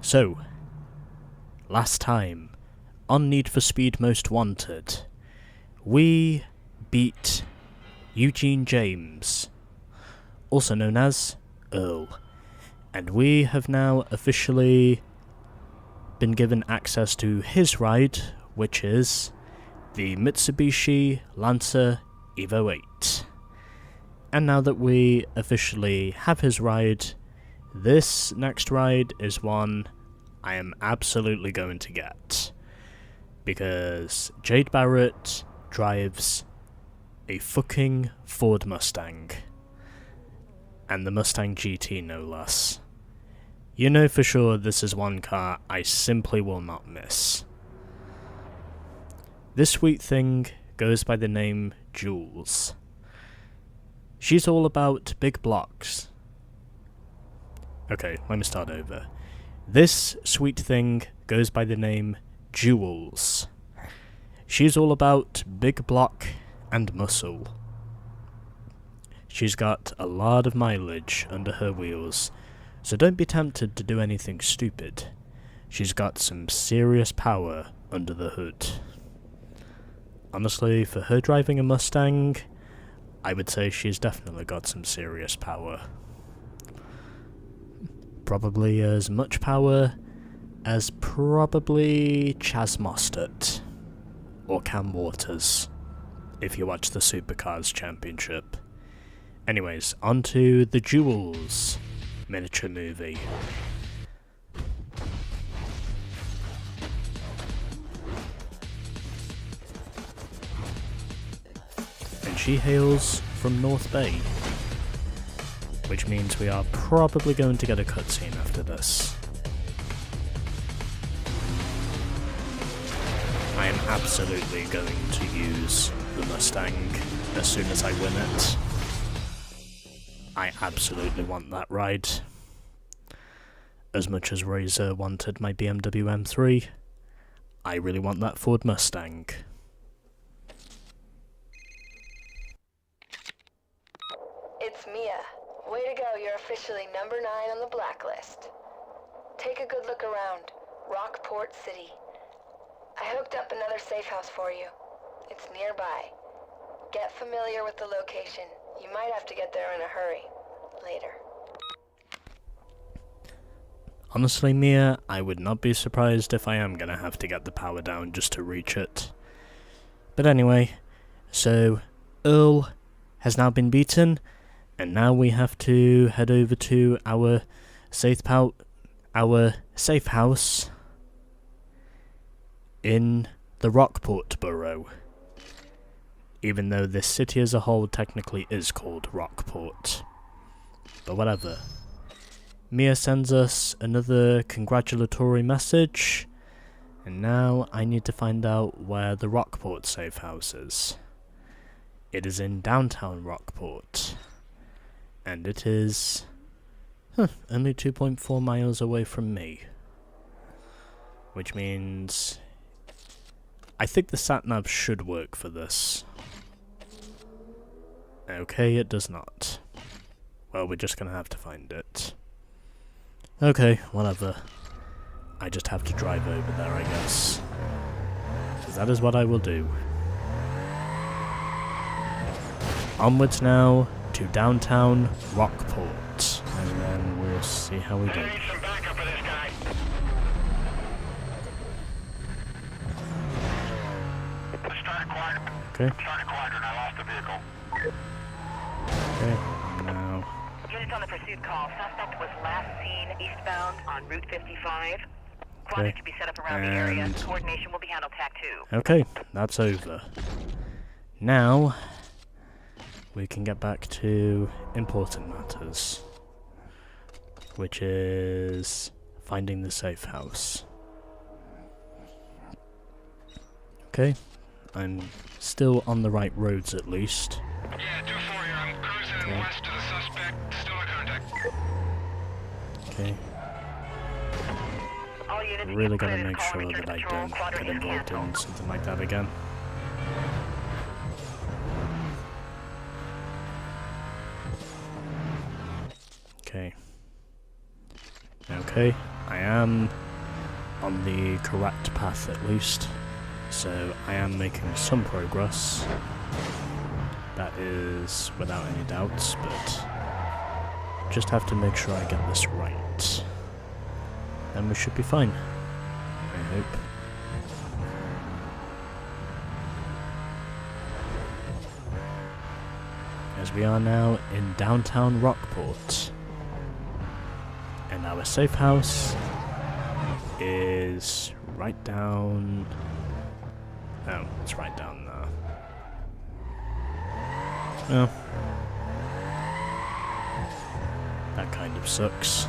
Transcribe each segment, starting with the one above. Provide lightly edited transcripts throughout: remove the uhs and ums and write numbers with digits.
So, last time, on Need for Speed Most Wanted, we beat Eugene James, also known as Earl, and we have now officially been given access to his ride, which is the Mitsubishi Lancer Evo 8. And now that we officially have his ride, this next ride is one I am absolutely going to get. Because Jade Barrett drives a fucking Ford Mustang. And the Mustang GT no less. You know for sure this is one car I simply will not miss. This sweet thing goes by the name Jules. She's all about big blocks. Okay, let me start over. This sweet thing goes by the name Jules. She's all about big block and muscle. She's got a lot of mileage under her wheels, so don't be tempted to do anything stupid. She's got some serious power under the hood. Honestly, for her driving a Mustang, I would say she's definitely got some serious power. Probably as much power as probably Chaz Mostert or Cam Waters, if you watch the Supercars Championship. Anyways, on to the Jules miniature movie. And she hails from North Bay, which means we are probably going to get a cutscene after this. I am absolutely going to use the Mustang as soon as I win it. I absolutely want that ride. As much as Razor wanted my BMW M3, I really want that Ford Mustang. It's Mia. Way to go, you're officially number 9 on the blacklist. Take a good look around. Rockport City. I hooked up another safe house for you. It's nearby. Get familiar with the location. You might have to get there in a hurry. Later. Honestly, Mia, I would not be surprised if I am gonna have to get the power down just to reach it. But anyway, so Earl has now been beaten, and now we have to head over to our safe house in the Rockport borough. Even though this city as a whole technically is called Rockport. But whatever. Mia sends us another congratulatory message, and now I need to find out where the Rockport safe house is. It is in downtown Rockport, and it is only 2.4 miles away from me. Which means I think the sat-nav should work for this. Okay, it does not. Well, we're just gonna have to find it. Okay, whatever. I just have to drive over there, I guess. Because that is what I will do. Onwards now to downtown Rockport. And then we'll see how we do. I need some backup for this guy. Okay. Start a quadrant. I lost the vehicle. Okay, now. Units on the pursuit call. Suspect was last seen eastbound on Route 55. Quadrant to be set up around the area. Coordination will be handled TAC 2. Okay, that's over. Now, we can get back to important matters. Which is finding the safe house. Okay, I'm still on the right roads at least. Yeah, 2-4 here. I'm cruising west to the suspect. Still in contact. Okay. All units Really gotta cleared make call, sure return that to I patrol. don't Quadrant get is involved in canceled. something like that again. Okay. Okay, I am on the correct path at least, so I am making some progress. That is without any doubts, but just have to make sure I get this right. Then we should be fine, I hope. As we are now in downtown Rockport. And our safe house is right down... Oh, it's right down there. Oh. That kind of sucks.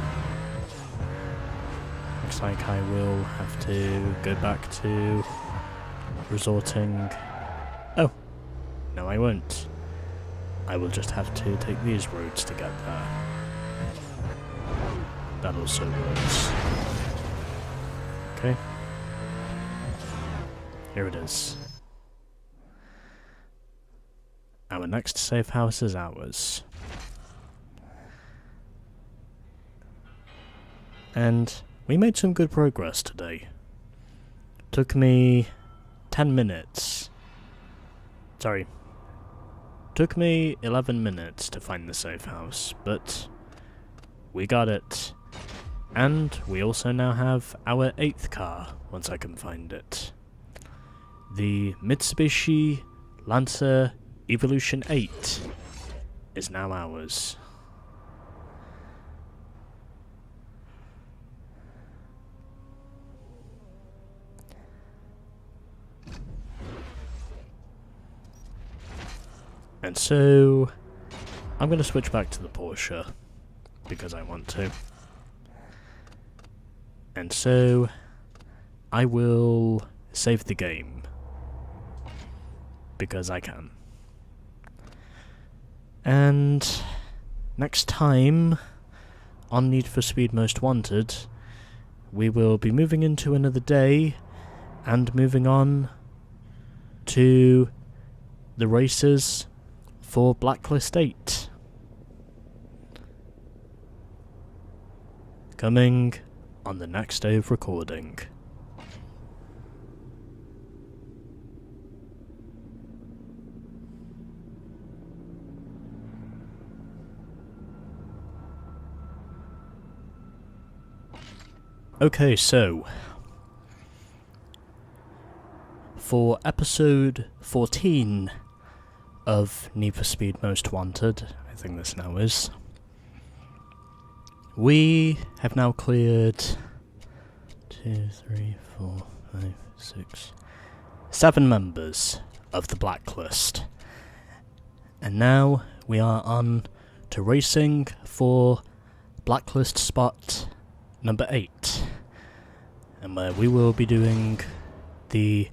Looks like I will have to go back to resorting... Oh. No, I won't. I will just have to take these roads to get there. That also works. Okay. Here it is. Our next safe house is ours. And we made some good progress today. Took me 10 minutes. Sorry. Took me 11 minutes to find the safe house, but we got it. And we also now have our 8th car, once I can find it. The Mitsubishi Lancer Evolution 8 is now ours. And so, I'm going to switch back to the Porsche, because I want to. And so, I will save the game, because I can. And next time, on Need for Speed Most Wanted, we will be moving into another day, and moving on to the races for Blacklist 8. Coming on the next day of recording. Okay, so for episode 14 of Need for Speed Most Wanted, I think this now is, we have now cleared 2, 3, 4, 5, 6, 7 members of the Blacklist. And now we are on to racing for Blacklist spot number 8. And where we will be doing the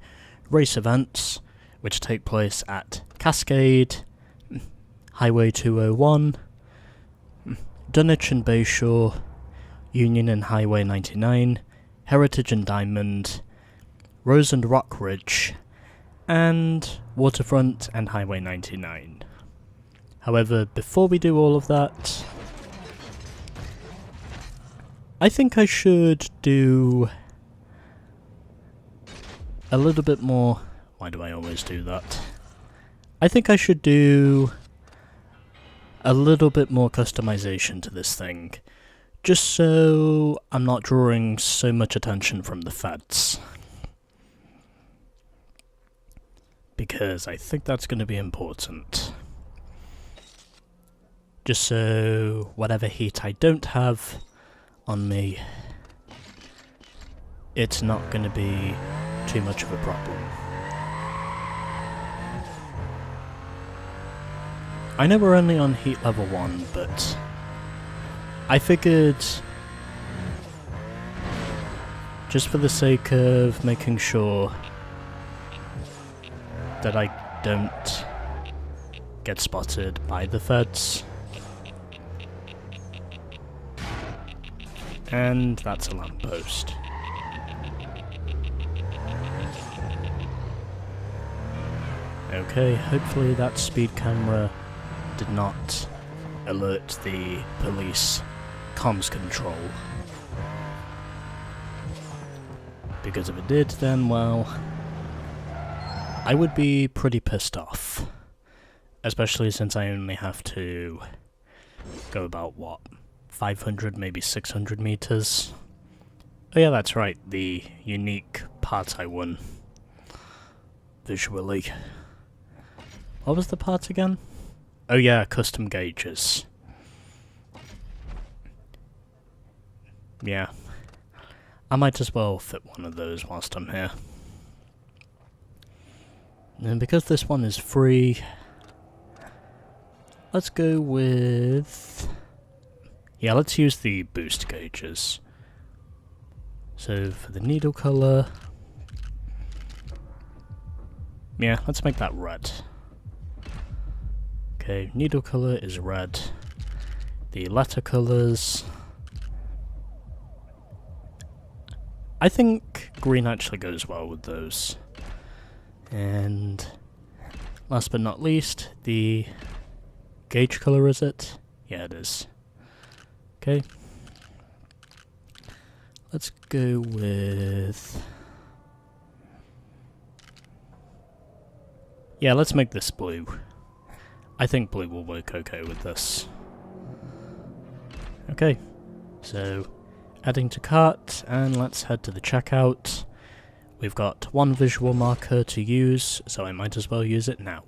race events, which take place at Cascade, Highway 201, Dunwich and Bayshore, Union and Highway 99, Heritage and Diamond, Rose and Rock Ridge, and Waterfront and Highway 99. However, before we do all of that, I think I should do a little bit more... Why do I always do that? I think I should do a little bit more customization to this thing, just so I'm not drawing so much attention from the feds. Because I think that's going to be important. Just so whatever heat I don't have on me, it's not going to be too much of a problem. I know we're only on heat level 1, but I figured, just for the sake of making sure that I don't get spotted by the feds, and that's a lamppost. Okay, hopefully that speed camera did not alert the police comms control. Because if it did, then, well, I would be pretty pissed off. Especially since I only have to go about, what, 500, maybe 600 meters? Oh yeah, that's right, the unique part I won. Visually. What was the part again? Oh yeah, custom gauges. Yeah. I might as well fit one of those whilst I'm here. And because this one is free, let's go with... yeah, let's use the boost gauges. So for the needle colour... yeah, let's make that red. Okay, needle colour is red. The letter colours... I think green actually goes well with those. And last but not least, the gauge colour, is it? Yeah, it is. Okay. Let's go with... yeah, let's make this blue. I think blue will work okay with this. Okay, so adding to cart, and let's head to the checkout. We've got one visual marker to use, so I might as well use it now.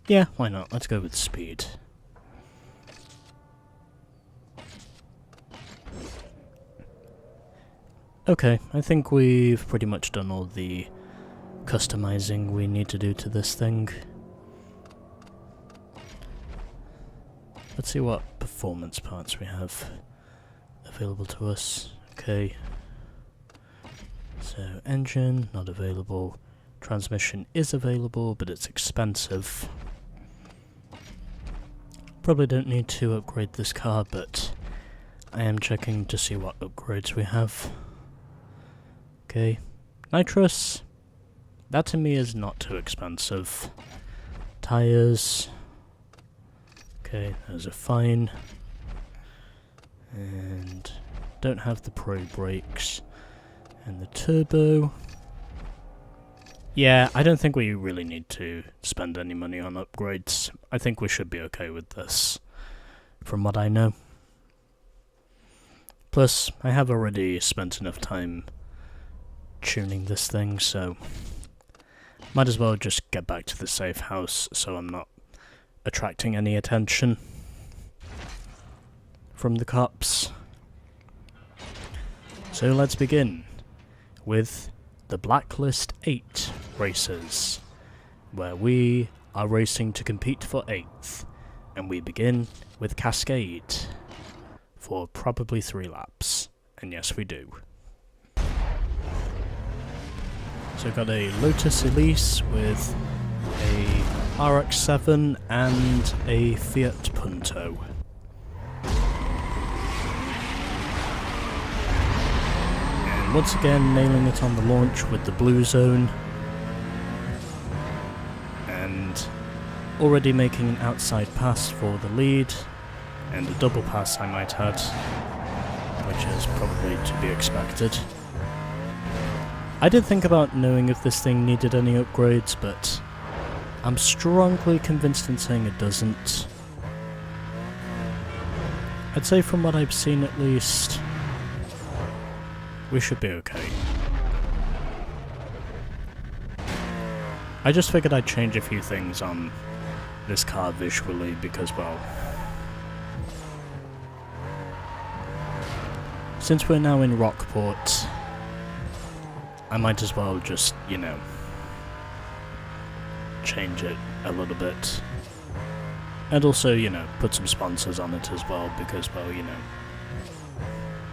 Yeah, why not? Let's go with speed. Okay, I think we've pretty much done all the customizing we need to do to this thing. Let's see what performance parts we have available to us. Okay. So, engine, not available. Transmission is available, but it's expensive. Probably don't need to upgrade this car, but I am checking to see what upgrades we have. Okay. Nitrous. That to me is not too expensive. Tires. Okay, those are fine. And don't have the pro brakes. And the turbo. Yeah, I don't think we really need to spend any money on upgrades. I think we should be okay with this, from what I know. Plus, I have already spent enough time tuning this thing, so might as well just get back to the safe house so I'm not attracting any attention from the cops. So let's begin with the Blacklist 8 races, where we are racing to compete for 8th, and we begin with Cascade for probably 3 laps, and yes we do. So got a Lotus Elise with a RX-7 and a Fiat Punto. And once again nailing it on the launch with the blue zone. And already making an outside pass for the lead, and a double pass I might add, which is probably to be expected. I did think about knowing if this thing needed any upgrades, but I'm strongly convinced in saying it doesn't. I'd say from what I've seen at least, we should be okay. I just figured I'd change a few things on this car visually because, well, since we're now in Rockport, I might as well just, you know, change it a little bit. And also, you know, put some sponsors on it as well, because, well, you know,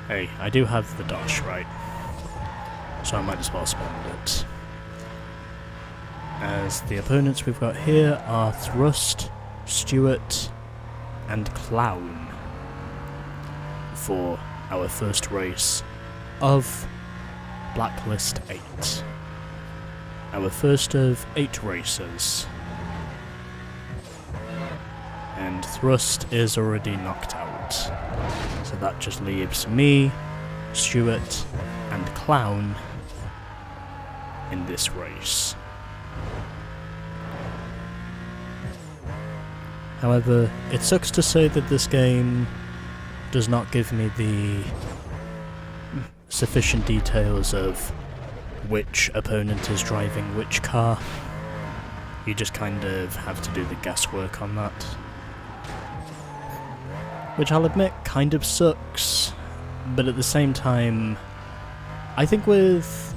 hey, I do have the Dosh, right? So I might as well spend it. As the opponents we've got here are Thrust, Stewart, and Clown for our first race of Blacklist 8. Our first of 8 races. And Thrust is already knocked out. So that just leaves me, Stewart, and Clown in this race. However, it sucks to say that this game does not give me the sufficient details of which opponent is driving which car. You just kind of have to do the guesswork on that. Which I'll admit kind of sucks, but at the same time, I think with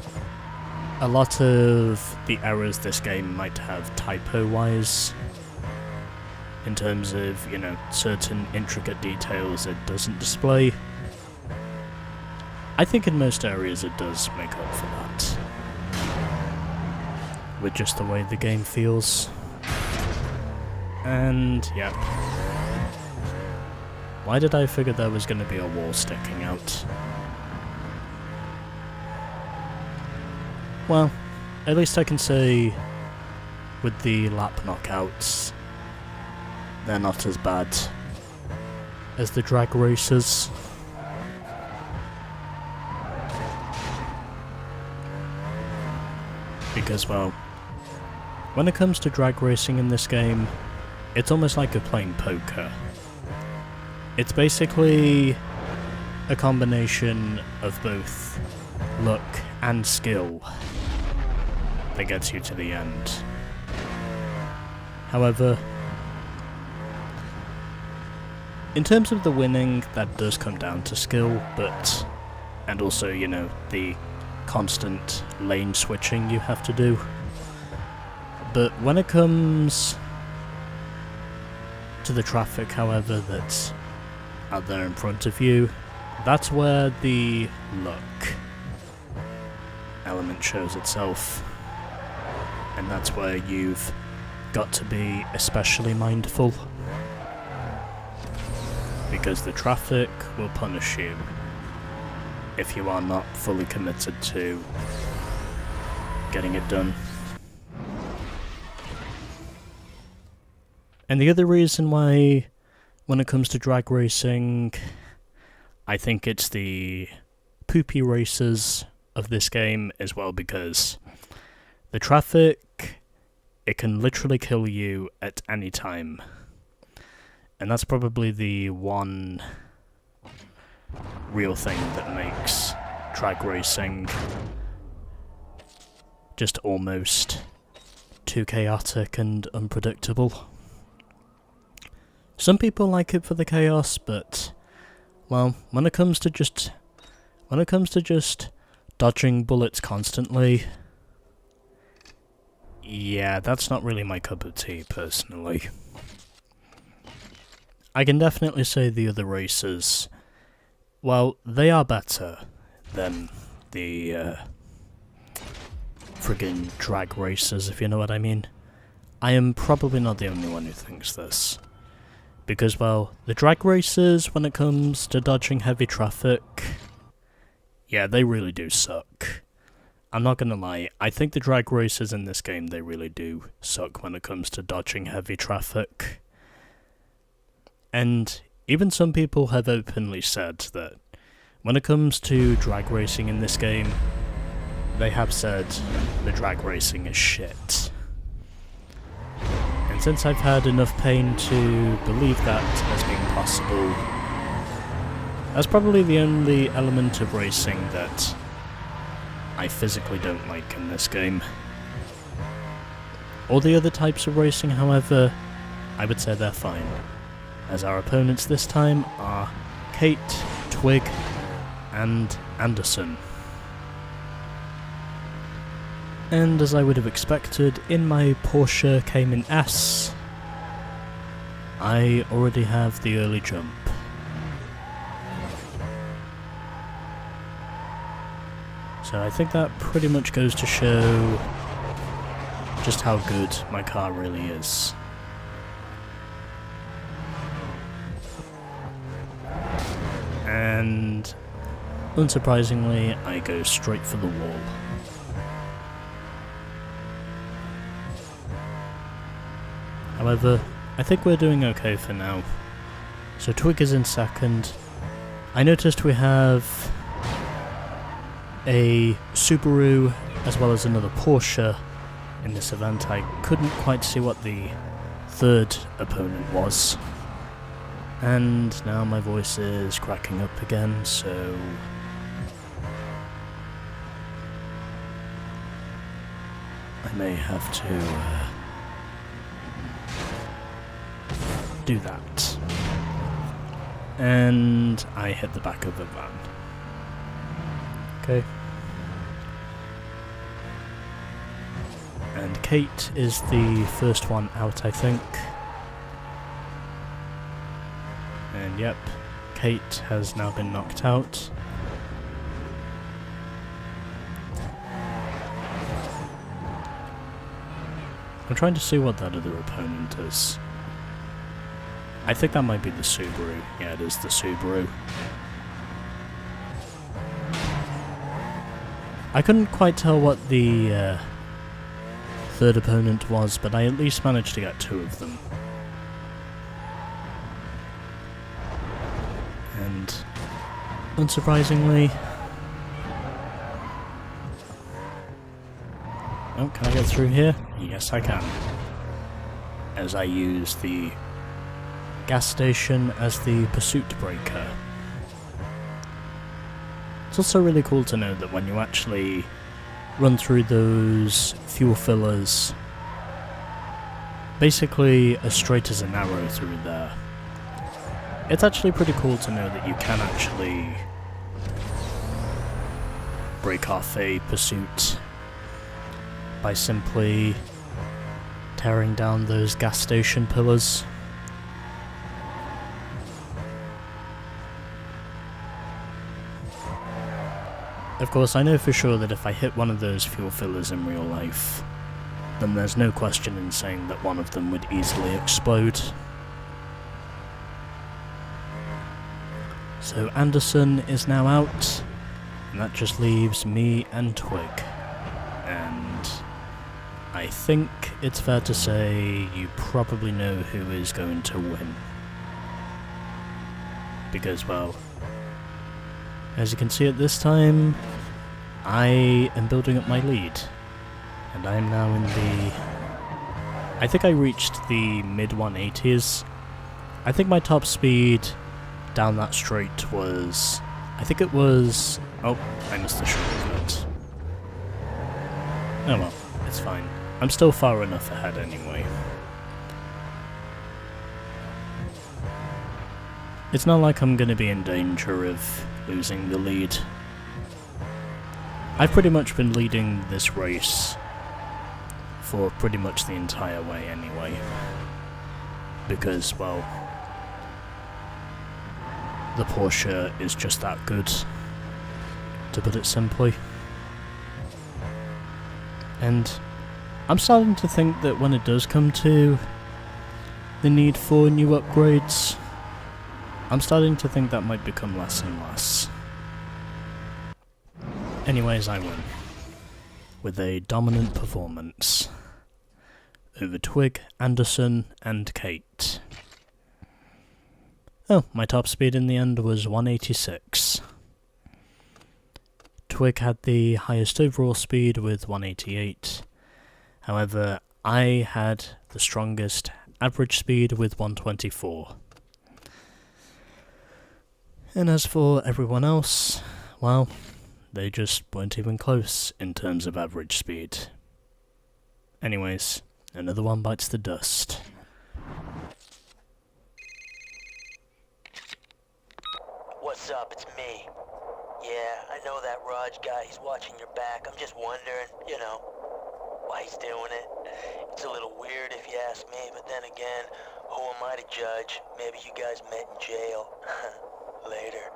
a lot of the errors this game might have typo-wise, in terms of, you know, certain intricate details it doesn't display, I think in most areas it does make up for that, with just the way the game feels. And, yep. Why did I figure there was going to be a wall sticking out? Well, at least I can say, with the lap knockouts, they're not as bad as the drag races. Because, well, when it comes to drag racing in this game, it's almost like you're playing poker. It's basically a combination of both luck and skill that gets you to the end. However, in terms of the winning, that does come down to skill, but... and also, you know, the constant lane switching you have to do. But when it comes to the traffic, however, that's out there in front of you, that's where the luck element shows itself. And that's where you've got to be especially mindful. Because the traffic will punish you if you are not fully committed to getting it done. And the other reason why, when it comes to drag racing, I think it's the poopy races of this game as well, because the traffic, it can literally kill you at any time. And that's probably the one real thing that makes drag racing just almost too chaotic and unpredictable. Some people like it for the chaos, but, well, when it comes to just dodging bullets constantly, yeah, that's not really my cup of tea, personally. I can definitely say the other races, well, they are better than the friggin' drag races, if you know what I mean. I am probably not the only one who thinks this. Because, well, the drag races, when it comes to dodging heavy traffic, yeah, they really do suck. I'm not gonna lie, I think the drag races in this game, they really do suck when it comes to dodging heavy traffic. And even some people have openly said that when it comes to drag racing in this game, they have said the drag racing is shit. And since I've had enough pain to believe that as being possible, that's probably the only element of racing that I physically don't like in this game. All the other types of racing, however, I would say they're fine, as our opponents this time are Kate, Twig, and Anderson. And as I would have expected, in my Porsche Cayman S, I already have the early jump. So I think that pretty much goes to show just how good my car really is. And unsurprisingly, I go straight for the wall. However, I think we're doing okay for now. So Twig is in second. I noticed we have a Subaru as well as another Porsche in this event. I couldn't quite see what the third opponent was. And now my voice is cracking up again, so I may have to do that. And I hit the back of the van. Okay. And Kate is the first one out, I think. And yep, Kate has now been knocked out. I'm trying to see what that other opponent is. I think that might be the Subaru. Yeah, it is the Subaru. I couldn't quite tell what the third opponent was, but I at least managed to get two of them. And unsurprisingly... Oh, can I get through here? Yes, I can. As I use the gas station as the pursuit breaker. It's also really cool to know that when you actually run through those fuel fillers, basically as straight as an arrow through there. It's actually pretty cool to know that you can actually break off a pursuit by simply tearing down those gas station pillars. Of course, I know for sure that if I hit one of those fuel fillers in real life, then there's no question in saying that one of them would easily explode. So Anderson is now out, and that just leaves me and Twig. And I think it's fair to say you probably know who is going to win. Because, well, as you can see at this time, I am building up my lead. And I am now in the... I think I reached the mid-180s. I think my top speed down that straight was... I think it was... Oh, I missed the shortcut. Oh well, it's fine. I'm still far enough ahead anyway. It's not like I'm going to be in danger of losing the lead. I've pretty much been leading this race for pretty much the entire way anyway. Because, well, the Porsche is just that good, to put it simply. And I'm starting to think that when it does come to the need for new upgrades, I'm starting to think that might become less and less. Anyways, I win. With a dominant performance over Twig, Anderson, and Kate. Oh, my top speed in the end was 186. Twig had the highest overall speed with 188. However, I had the strongest average speed with 124. And as for everyone else, well, they just weren't even close in terms of average speed. Anyways, another one bites the dust. What's up? It's me. Yeah, I know that Raj guy. He's watching your back. I'm just wondering, you know, why he's doing it. It's a little weird if you ask me, but then again, who am I to judge? Maybe you guys met in jail. Later.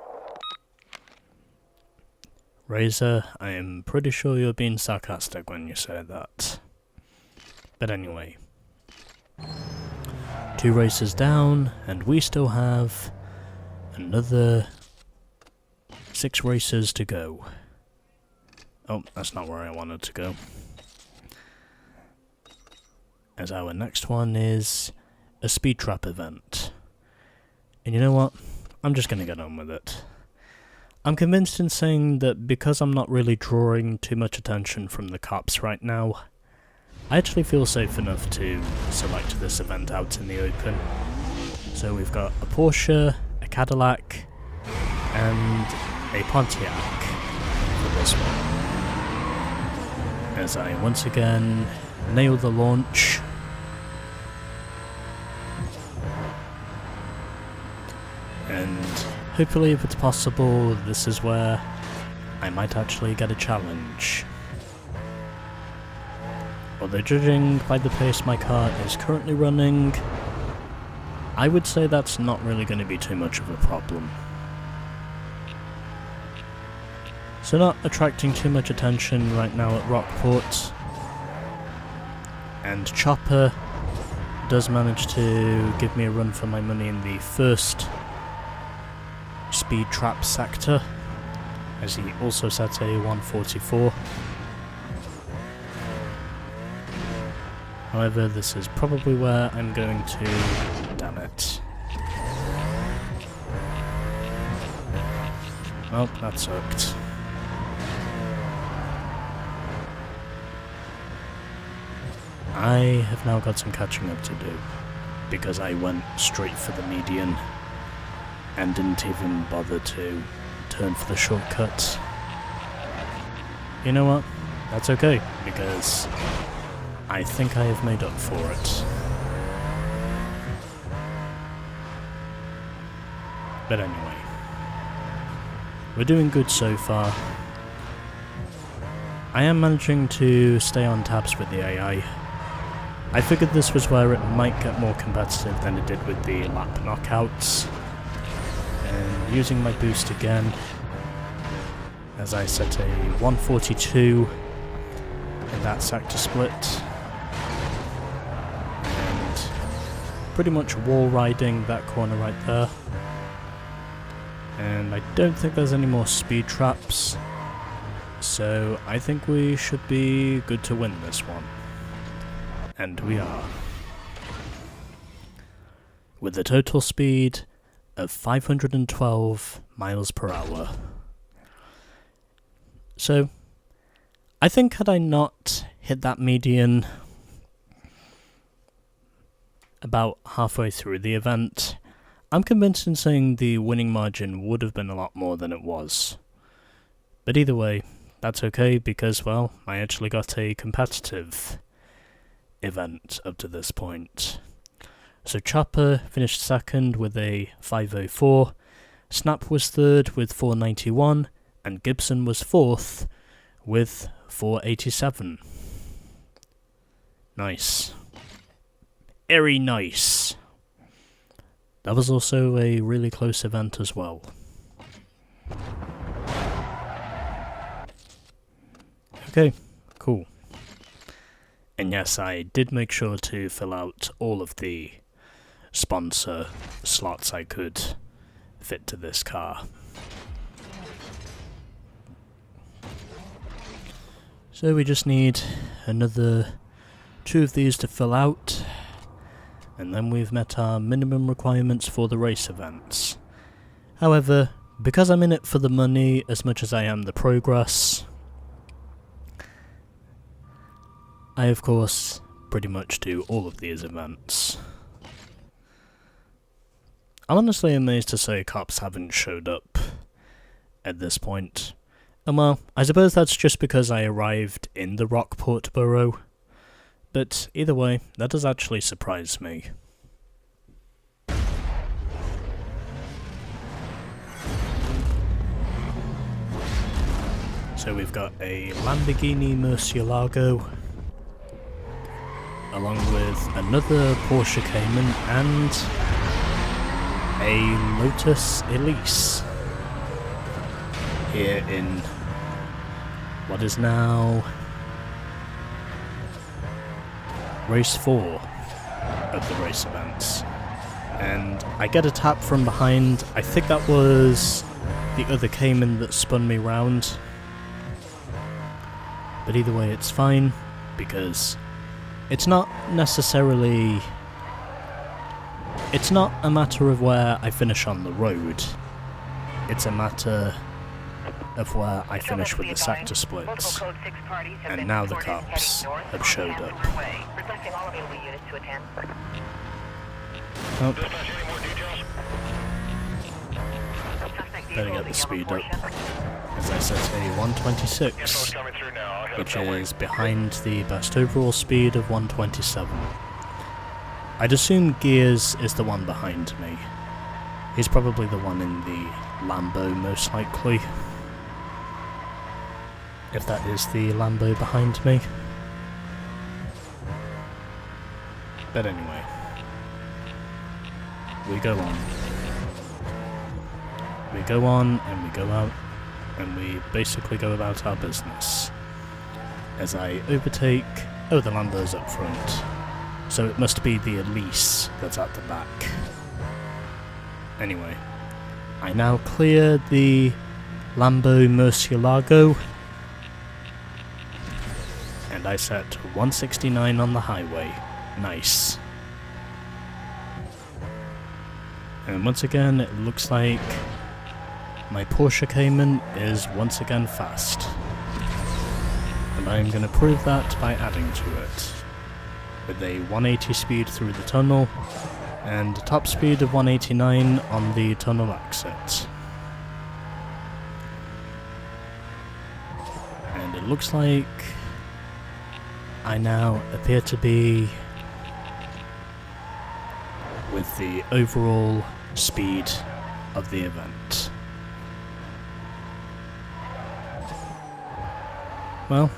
Razor, I am pretty sure you're being sarcastic when you say that. But anyway. 2 races down, and we still have another 6 races to go. Oh, that's not where I wanted to go. As our next one is a speed trap event. And you know what? I'm just gonna get on with it. I'm convinced in saying that because I'm not really drawing too much attention from the cops right now, I actually feel safe enough to select this event out in the open. So we've got a Porsche, a Cadillac, and a Pontiac for this one. As I once again nail the launch. And hopefully, if it's possible, this is where I might actually get a challenge. Although judging by the pace my car is currently running, I would say that's not really going to be too much of a problem. So not attracting too much attention right now at Rockport. And Chopper does manage to give me a run for my money in the first speed trap sector, as he also set a 144. However, this is probably where I'm going to... damn it. Oh, that sucked. I have now got some catching up to do, because I went straight for the median and didn't even bother to turn for the shortcut. You know what? That's okay, because I think I have made up for it. But anyway, we're doing good so far. I am managing to stay on tabs with the AI. I figured this was where it might get more competitive than it did with the lap knockouts. And using my boost again, as I set a 142 in that sector split. And pretty much wall riding that corner right there. And I don't think there's any more speed traps. So I think we should be good to win this one. And we are. With a total speed of 512 miles per hour. So, I think had I not hit that median about halfway through the event, I'm convinced in saying the winning margin would have been a lot more than it was. But either way, that's okay because, well, I actually got a competitive event up to this point. So Chopper finished second with a 504, Snap was third with 491, and Gibson was fourth with 487. Nice. Very nice. That was also a really close event as well. Okay, cool. And yes, I did make sure to fill out all of the sponsor slots I could fit to this car. So we just need another 2 of these to fill out, and then we've met our minimum requirements for the race events. However, because I'm in it for the money as much as I am the progress, I of course pretty much do all of these events. I'm honestly amazed to say cops haven't showed up at this point. And well, I suppose that's just because I arrived in the Rockport borough, but either way, that does actually surprise me. So we've got a Lamborghini Murcielago, along with another Porsche Cayman and a Lotus Elise here in what is now race 4 of the race events. And I get a tap from behind. I think that was the other Cayman that spun me round. But either way, it's fine, because it's not necessarily... It's not a matter of where I finish on the road. It's a matter of where I finish with the sector splits. And now the cops have showed up. Oh. Better get the speed up, as I set a 126, which is behind the best overall speed of 127. I'd assume Gears is the one behind me. He's probably the one in the Lambo, most likely. If that is the Lambo behind me. But anyway. We go on. We go on, and we go out, and we basically go about our business. As I overtake... Oh, the Lambo's up front. So it must be the Elise that's at the back. Anyway, I now clear the Lambo Murcielago, and I set 169 on the highway. Nice. And once again, it looks like my Porsche Cayman is once again fast. And I'm going to prove that by adding to it. With a 180 speed through the tunnel, and a top speed of 189 on the tunnel exit. And it looks like I now appear to be with the overall speed of the event. Well,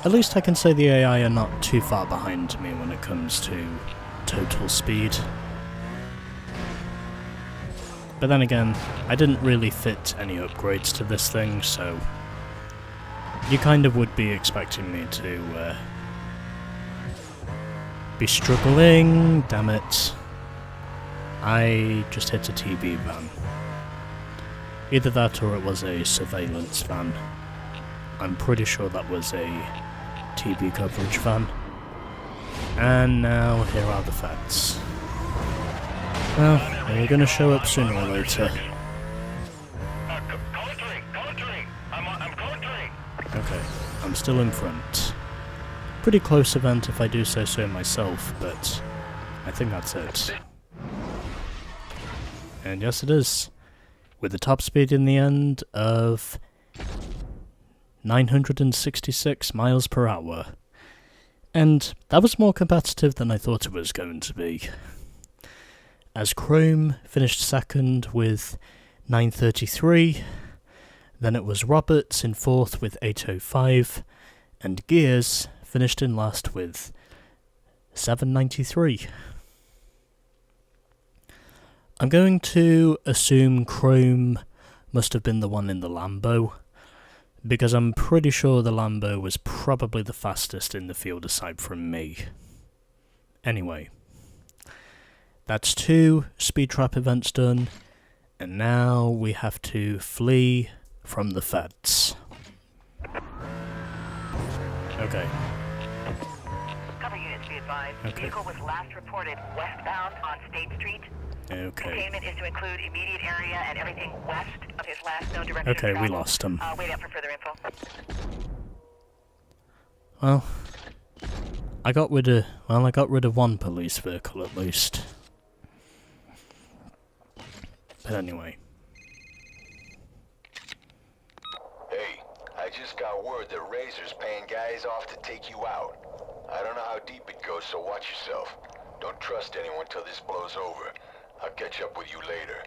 at least I can say the AI are not too far behind me when it comes to total speed. But then again, I didn't really fit any upgrades to this thing, so you kind of would be expecting me to be struggling. Damn it. I just hit a TB van. Either that or it was a surveillance van. I'm pretty sure that was a TB coverage van. And now here are the facts. Well, they're gonna show up sooner or later. Countering! I'm countering! Okay, I'm still in front. Pretty close event if I do say so myself, but I think that's it. And yes it is, with the top speed in the end of 966 miles per hour. And that was more competitive than I thought it was going to be. As Chrome finished second with 933, then it was Roberts in fourth with 805, and Gears finished in last with 793. I'm going to assume Chrome must have been the one in the Lambo, because I'm pretty sure the Lambo was probably the fastest in the field aside from me. Anyway, that's 2 speed trap events done, and now we have to flee from the feds. Okay. Cover units be advised. Okay. Vehicle was last reported westbound on State Street. Okay. Containment is to include immediate area and everything west of his last known direction of Okay, we travel. lost him. Wait up for further info. Well, I got rid of one police vehicle at least. But anyway. Hey, I just got word that Razor's paying guys off to take you out. I don't know how deep it goes, so watch yourself. Don't trust anyone till this blows over. I'll catch up with you later.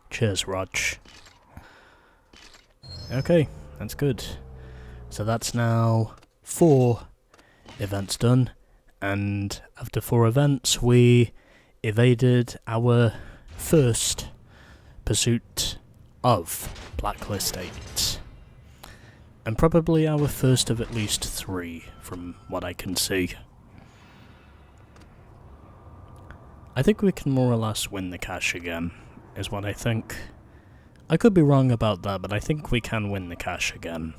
Cheers, Rog. Okay, that's good. So that's now 4 events done, and after 4 events we evaded our first pursuit of Blacklist 8. And probably our first of at least 3, from what I can see. I think we can more or less win the cash again, is what I think. I could be wrong about that, but I think we can win the cash again.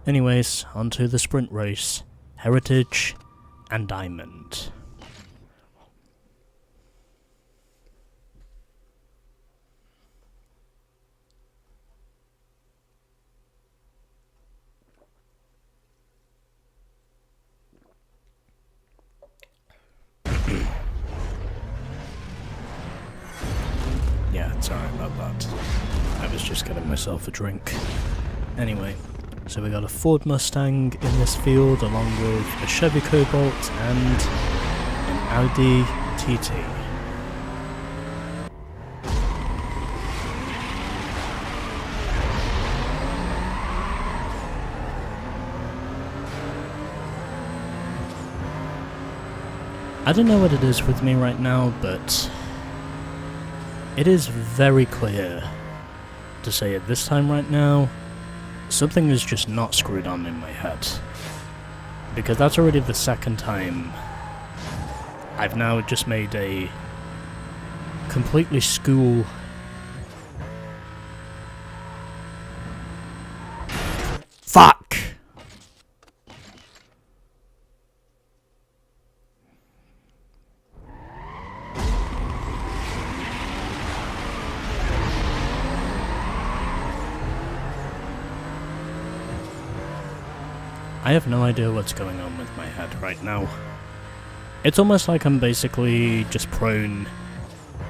Anyways, onto the sprint race, Heritage and Diamond. Yeah, sorry about that. I was just getting myself a drink. Anyway, so we got a Ford Mustang in this field, along with a Chevy Cobalt and an Audi TT. I don't know what it is with me right now, but it is very clear to say at this time right now, something is just not screwed on in my head. Because that's already the second time I've now just made a completely school... Fuck! I have no idea what's going on with my head right now. It's almost like I'm basically just prone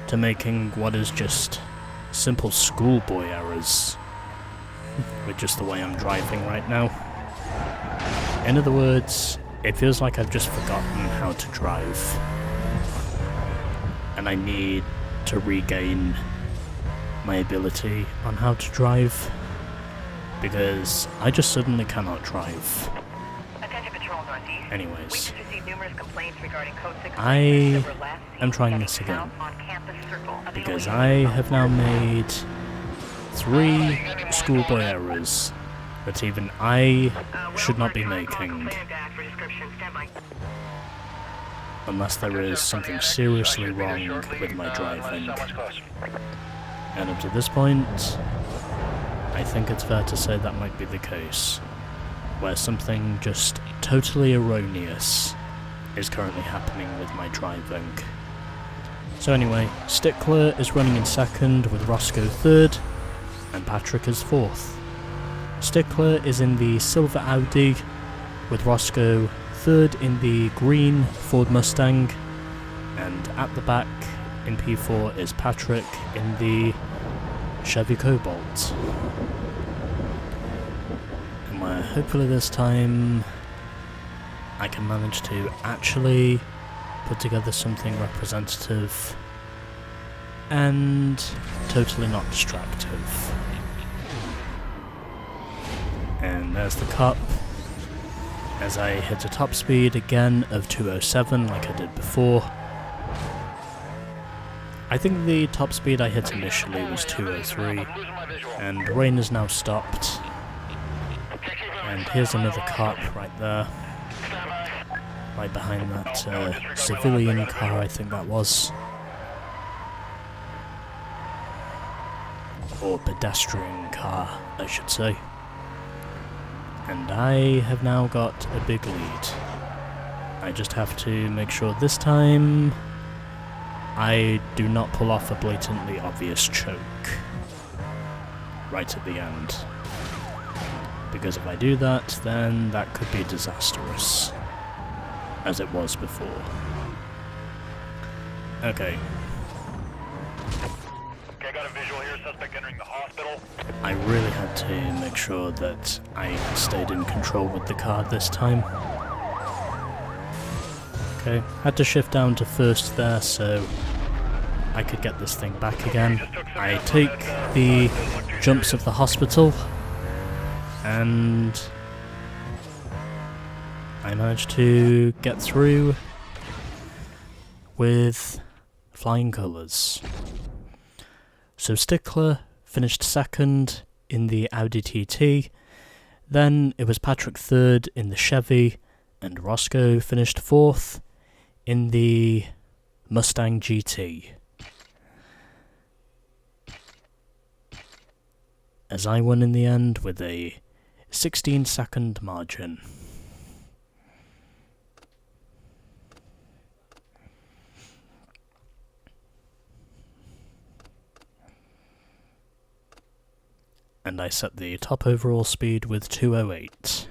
to making what is just simple schoolboy errors with just the way I'm driving right now. In other words, it feels like I've just forgotten how to drive. and I need to regain my ability on how to drive, because I just suddenly cannot drive. Attention Patrol Northeast. We Anyways, just received numerous complaints regarding code 6 I that were last seen am trying heading this again, south on Campus Circle. because I have now made 3 schoolboy errors that even I should not be making, unless there is something seriously wrong with my driving. And up to this point, I think it's fair to say that might be the case, where something just totally erroneous is currently happening with my driving. So anyway, Stickler is running in second with Roscoe third, and Patrick is fourth. Stickler is in the silver Audi, with Roscoe third in the green Ford Mustang, and at the back in P4 is Patrick in the Chevy Cobalt. And where hopefully this time I can manage to actually put together something representative and totally not distractive. And there's the cop, as I hit a top speed again of 207 like I did before. I think the top speed I hit initially was 203, and rain has now stopped. And here's another cop right there, right behind that civilian car, I think that was. Or pedestrian car, I should say. And I have now got a big lead. I just have to make sure this time I do not pull off a blatantly obvious choke right at the end. Because if I do that, then that could be disastrous, as it was before. Okay. Okay, got a visual here, suspect entering the hospital. I really had to make sure that I stayed in control with the car this time. Okay, had to shift down to first there so I could get this thing back again. I take the jumps of the hospital, and I managed to get through with flying colours. So Stickler finished second in the Audi TT, then it was Patrick third in the Chevy, and Roscoe finished fourth in the Mustang GT. As I won in the end with a 16-second margin. And I set the top overall speed with 208.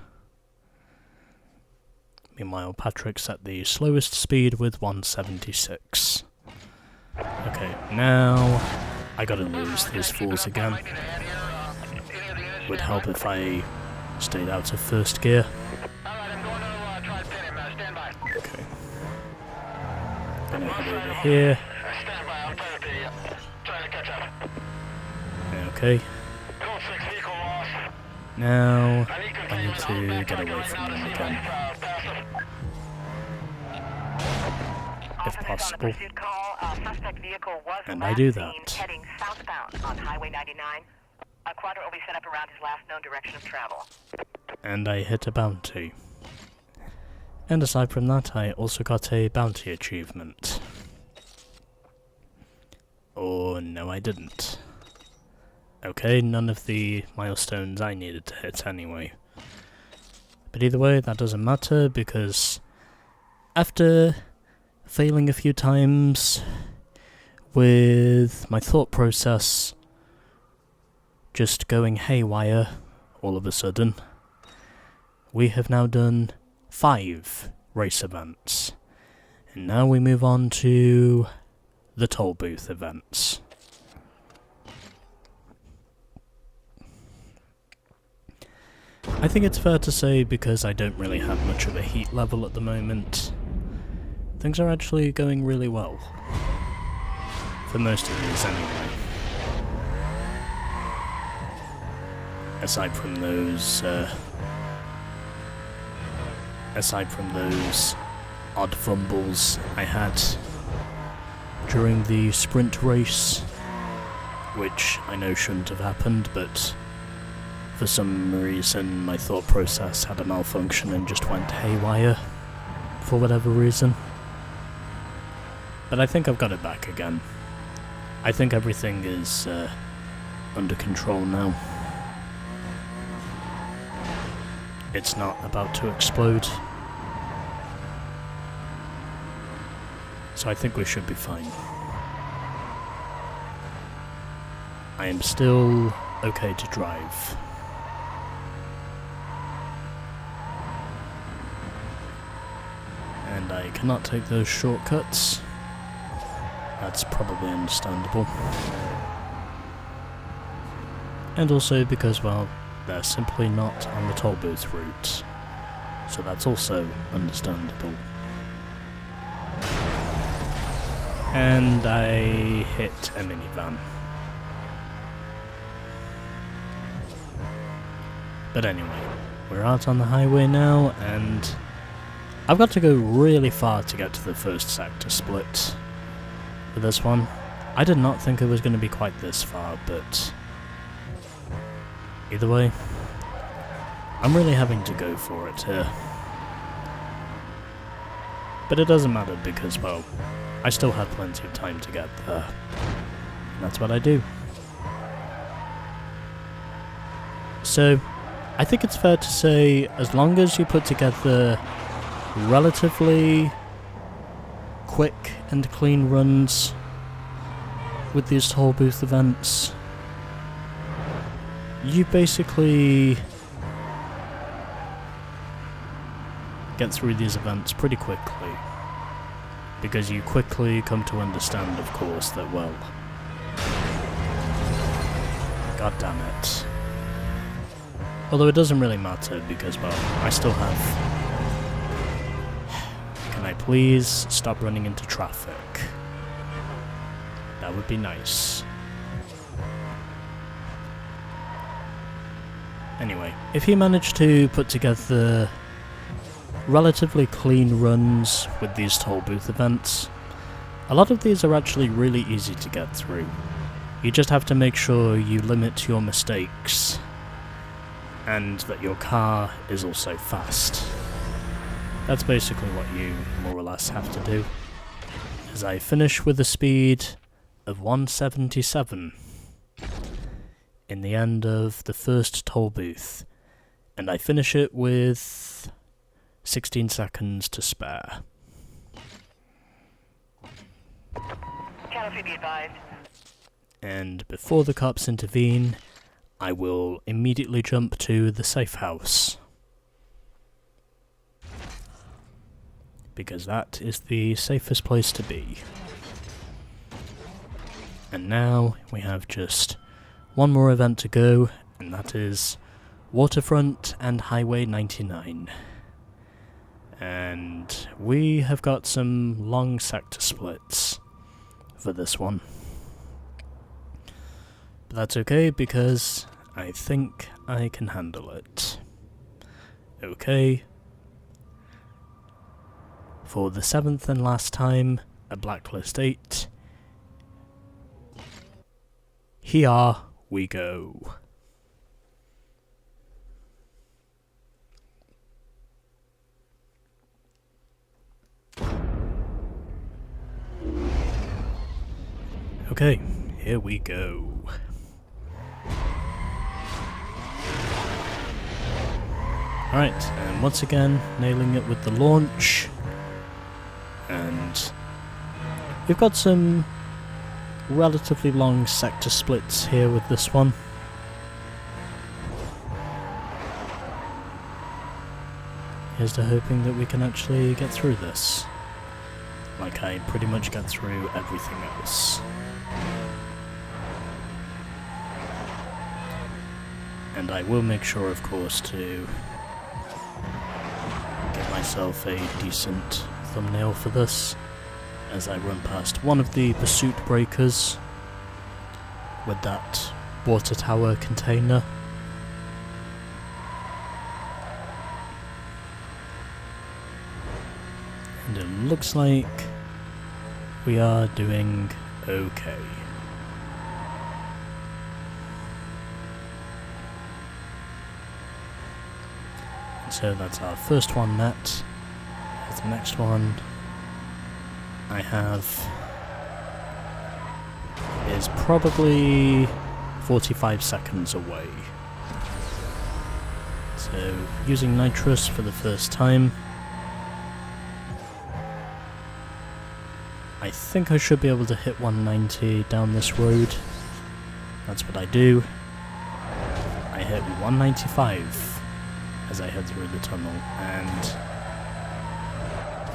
Meanwhile, Patrick set the slowest speed with 176. Okay, now I gotta lose these fools again. Would help if I stayed out of first gear. Okay. Gonna head over here. Okay. Now I need to get away from them again, if possible. And I do that. Heading southbound on Highway 99. A quadrant will be set up around his last known direction of travel. And I hit a bounty. And aside from that, I also got a bounty achievement. Oh, no I didn't. Okay, none of the milestones I needed to hit anyway. But either way, that doesn't matter, because after failing a few times with my thought process just going haywire all of a sudden, we have now done 5 race events. And now we move on to the toll booth events. I think it's fair to say, because I don't really have much of a heat level at the moment, things are actually going really well. For most of these, anyway. Aside from those odd fumbles I had during the sprint race, which I know shouldn't have happened, but for some reason my thought process had a malfunction and just went haywire, for whatever reason. But I think I've got it back again. I think everything is under control now. It's not about to explode. So I think we should be fine. I am still okay to drive. And I cannot take those shortcuts. That's probably understandable. And also because, well, they're simply not on the toll booth route. So that's also understandable. And I hit a minivan. But anyway, we're out on the highway now, and I've got to go really far to get to the first sector split for this one. I did not think it was going to be quite this far, but either way, I'm really having to go for it here. But it doesn't matter because, well, I still have plenty of time to get there. And that's what I do. So, I think it's fair to say, as long as you put together relatively quick and clean runs with these toll booth events, you basically get through these events pretty quickly. Because you quickly come to understand, of course, that, well, god damn it. Although it doesn't really matter because, well, I still have... Can I please stop running into traffic? That would be nice. Anyway, if you manage to put together relatively clean runs with these toll booth events, a lot of these are actually really easy to get through. You just have to make sure you limit your mistakes, and that your car is also fast. That's basically what you more or less have to do. As I finish with a speed of 177 in the end of the first toll booth, and I finish it with 16 seconds to spare. Channel 3 be advised. And before the cops intervene, I will immediately jump to the safe house. Because that is the safest place to be. And now we have just one more event to go, and that is Waterfront and Highway 99. And we have got some long sector splits for this one. But that's okay because I think I can handle it. Okay. For the 7th and last time at Blacklist 8, here we go. Okay, here we go. Alright, and once again, nailing it with the launch. And we've got some relatively long sector splits here with this one. Here's to hoping that we can actually get through this. Like I pretty much get through everything else. And I will make sure, of course, to get myself a decent thumbnail for this. as I run past one of the pursuit breakers with that water tower container. And it looks like we are doing okay. So that's our first one met. Here's the next one I have is probably 45 seconds away. So using nitrous for the first time. I think I should be able to hit 190 down this road. That's what I do. I hit 195 as I head through the tunnel, and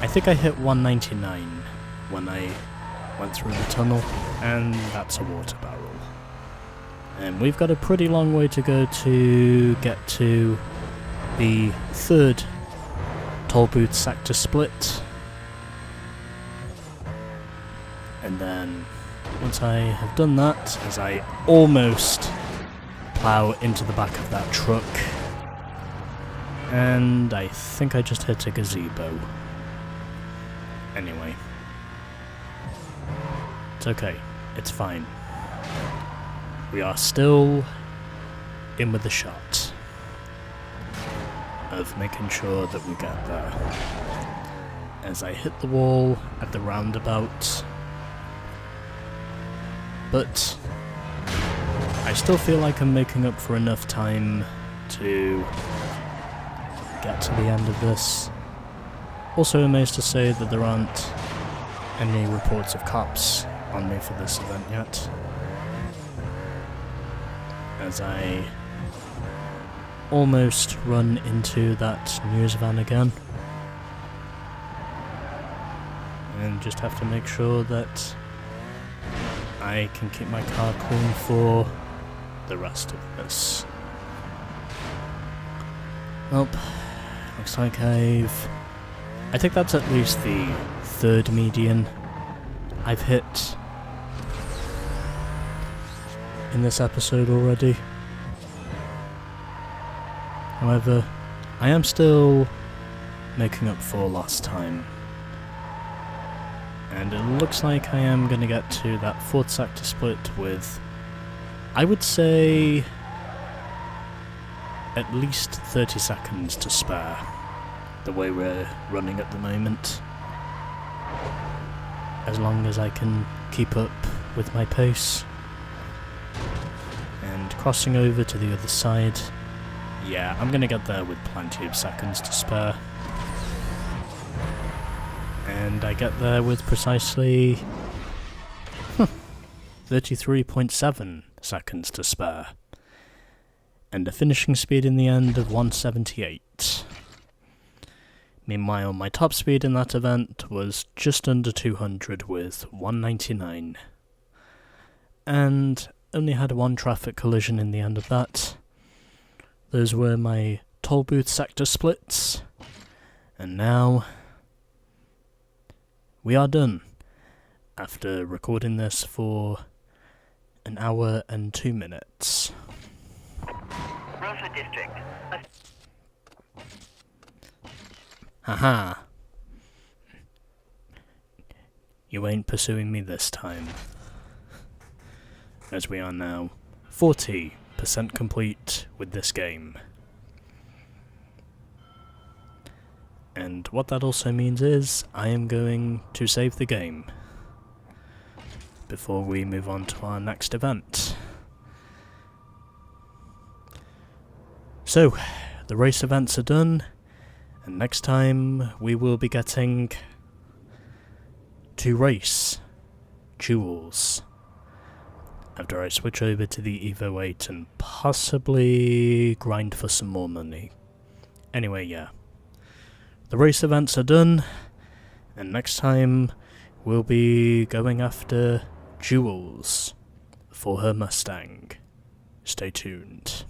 I think I hit 199 when I went through the tunnel, and that's a water barrel. And we've got a pretty long way to go to get to the third toll booth sector split. And then, once I have done that, as I almost plough into the back of that truck, and I think I just hit a gazebo. Anyway. It's okay. It's fine. We are still in with the shot of making sure that we get there. As I hit the wall at the roundabout. But I still feel like I'm making up for enough time to get to the end of this. Also amazed to say that there aren't any reports of cops on me for this event yet. As I almost run into that news van again. And just have to make sure that I can keep my car clean for the rest of this. Well, looks like I think that's at least the third median I've hit in this episode already. However, I am still making up for lost time. And it looks like I am going to get to that fourth sector split with, I would say, at least 30 seconds to spare, the way we're running at the moment. As long as I can keep up with my pace. And crossing over to the other side, yeah, I'm going to get there with plenty of seconds to spare. And I get there with precisely 33.7 seconds to spare. And a finishing speed in the end of 178. Meanwhile, my top speed in that event was just under 200 with 199. And only had one traffic collision in the end of that. Those were my toll booth sector splits. And now we are done, after recording this for an hour and 2 minutes. Rosewood District. Haha. You ain't pursuing me this time. As we are now 40% complete with this game. And what that also means is, I am going to save the game before we move on to our next event. So, the race events are done, and next time we will be getting to race Jewels. After I switch over to the Evo 8 and possibly grind for some more money. Anyway, yeah. The race events are done, and next time we'll be going after Jewels for her Mustang. Stay tuned.